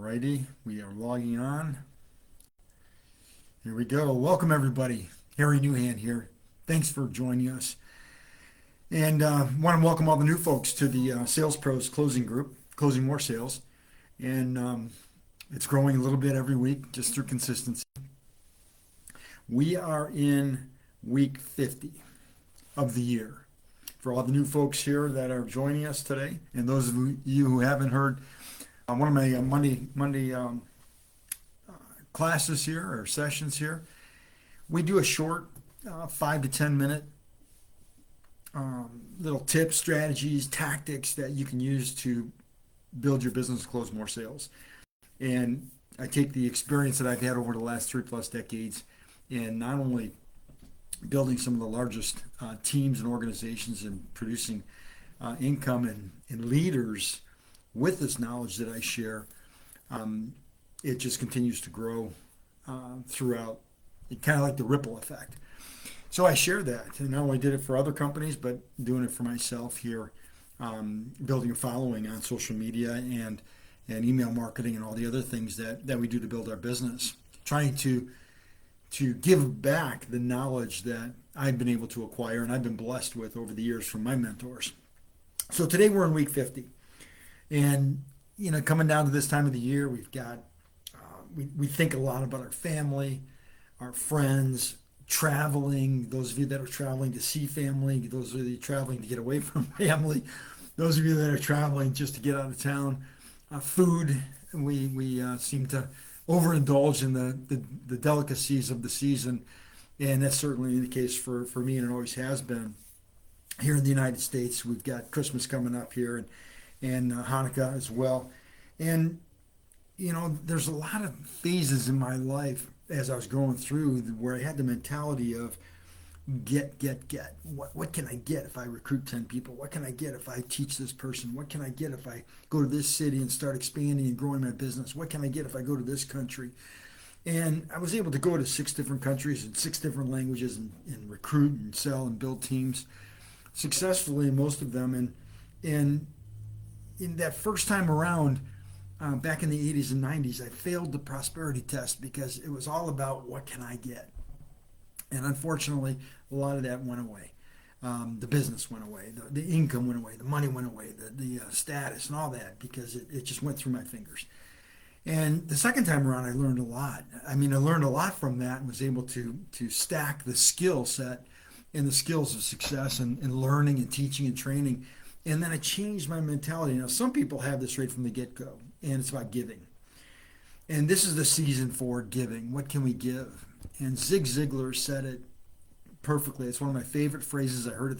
Alrighty, we are logging on. Here we go. Welcome everybody. Harry Newhand here. Thanks for joining us. And want to welcome all the new folks to the Sales Pros Closing Group, Closing More Sales. And it's growing a little bit every week just through consistency. We are in week 50 of the year. For all the new folks here that are joining us today, and those of you who haven't heard one of my Monday classes here or sessions here, we do a short 5 to 10 minute little tips, strategies, tactics that you can use to build your business, close more sales. And I take the experience that I've had over the last 3+ decades in not only building some of the largest teams and organizations and producing income and leaders with this knowledge that I share. It just continues to grow throughout, kind of like the ripple effect. So I share that, and not only did it for other companies, but doing it for myself here, building a following on social media and email marketing and all the other things that we do to build our business, trying to give back the knowledge that I've been able to acquire and I've been blessed with over the years from my mentors. So today we're in week 50. And, coming down to this time of the year, we've got, we think a lot about our family, our friends, traveling, those of you that are traveling to see family, those of you traveling to get away from family, those of you that are traveling just to get out of town, food, we seem to overindulge in the delicacies of the season. And that's certainly the case for me, and it always has been. Here in the United States, we've got Christmas coming up here, and Hanukkah as well. And, there's a lot of phases in my life as I was going through where I had the mentality of get. What can I get if I recruit 10 people? What can I get if I teach this person? What can I get if I go to this city and start expanding and growing my business? What can I get if I go to this country? And I was able to go to 6 different countries and 6 different languages and recruit and sell and build teams successfully in most of them. And in that first time around, back in the 80s and 90s, I failed the prosperity test because it was all about what can I get? And unfortunately, a lot of that went away. The business went away, the income went away, the money went away, the status and all that, because it just went through my fingers. And the second time around, I learned a lot. I learned a lot from that and was able to stack the skill set and the skills of success and learning and teaching and training. And then I changed my mentality. Now, some people have this right from the get-go, and it's about giving. And this is the season for giving. What can we give? And Zig Ziglar said it perfectly. It's one of my favorite phrases. I heard it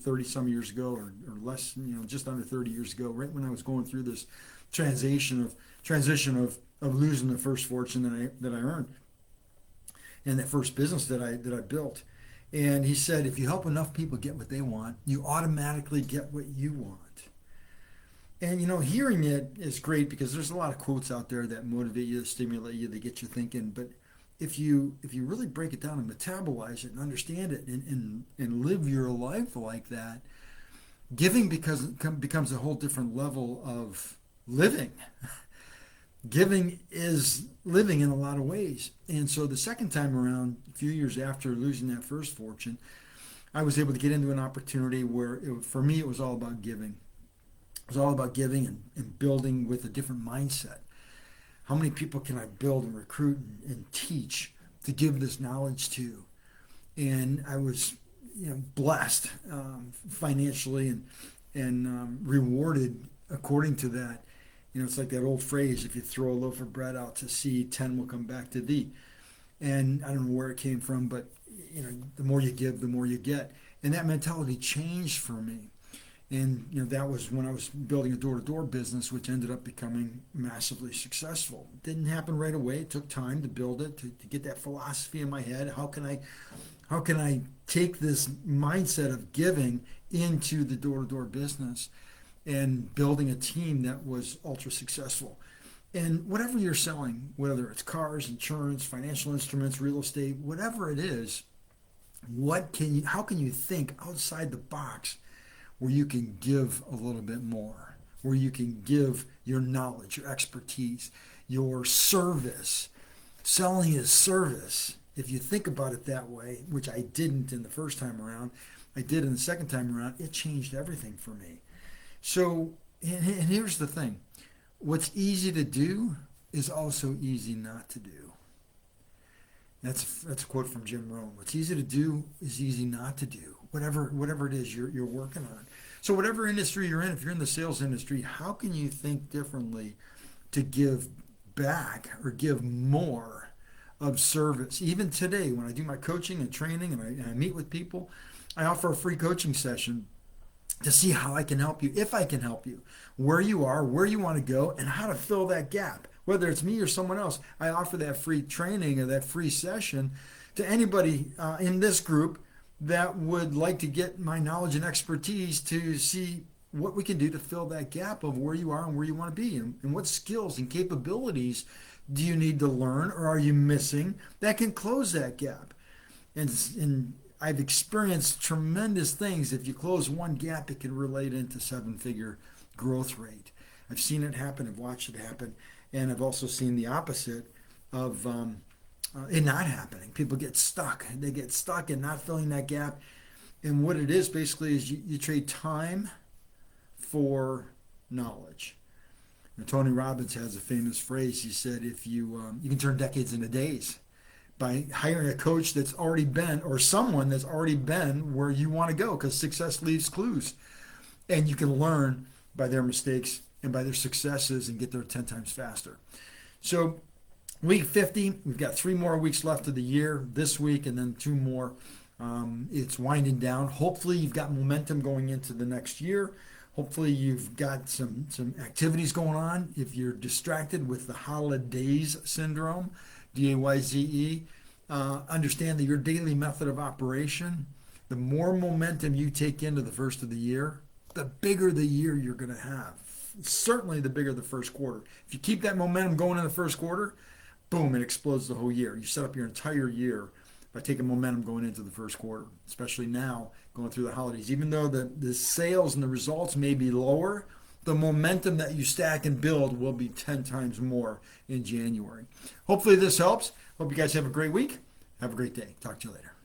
30 some years ago or less, just under 30 years ago, right when I was going through this transition of losing the first fortune that I earned and that first business that I built. And he said, if you help enough people get what they want, you automatically get what you want. And hearing it is great because there's a lot of quotes out there that motivate you, stimulate you, they get you thinking. But if you really break it down and metabolize it and understand it and live your life like that, giving becomes a whole different level of living. Giving is living in a lot of ways. And so the second time around, a few years after losing that first fortune, I was able to get into an opportunity where for me it was all about giving. It was all about giving and building with a different mindset. How many people can I build and recruit and teach to give this knowledge to? And I was blessed financially and rewarded according to that. It's like that old phrase, if you throw a loaf of bread out to sea, 10 will come back to thee. And I don't know where it came from, but the more you give, the more you get. And that mentality changed for me. And that was when I was building a door-to-door business, which ended up becoming massively successful. It didn't happen right away. It took time to build it, to get that philosophy in my head. How can I take this mindset of giving into the door-to-door business and building a team that was ultra successful? And whatever you're selling, whether it's cars, insurance, financial instruments, real estate, whatever it is, how can you think outside the box where you can give a little bit more, where you can give your knowledge, your expertise, your service. Selling is service. If you think about it that way, which I didn't in the first time around, I did in the second time around, it changed everything for me. So, and here's the thing. What's easy to do is also easy not to do. That's a quote from Jim Rohn. What's easy to do is easy not to do. Whatever it is you're working on. So whatever industry you're in, if you're in the sales industry, how can you think differently to give back or give more of service? Even today, when I do my coaching and training and I meet with people, I offer a free coaching session to see how I can help you, if I can help you, where you are, where you want to go, and how to fill that gap. Whether it's me or someone else, I offer that free training or that free session to anybody in this group that would like to get my knowledge and expertise to see what we can do to fill that gap of where you are and where you want to be, and what skills and capabilities do you need to learn or are you missing that can close that gap. And I've experienced tremendous things. If you close one gap, it can relate into seven-figure growth rate. I've seen it happen. I've watched it happen. And I've also seen the opposite of it not happening. People get stuck. They get stuck in not filling that gap. And what it is basically is you trade time for knowledge. Tony Robbins has a famous phrase. He said, if you can turn decades into days by hiring a coach that's already been, or someone that's already been where you want to go, because success leaves clues. And you can learn by their mistakes and by their successes and get there 10 times faster. So week 50, we've got 3 more weeks left of the year this week and then 2 more. It's winding down. Hopefully you've got momentum going into the next year. Hopefully you've got some activities going on. If you're distracted with the holidays syndrome, DAYZE, understand that your daily method of operation, the more momentum you take into the first of the year, the bigger the year you're going to have. Certainly the bigger the first quarter. If you keep that momentum going in the first quarter, boom, it explodes the whole year. You set up your entire year by taking momentum going into the first quarter, especially now going through the holidays. Even though the sales and the results may be lower, the momentum that you stack and build will be 10 times more in January. Hopefully this helps. Hope you guys have a great week. Have a great day. Talk to you later.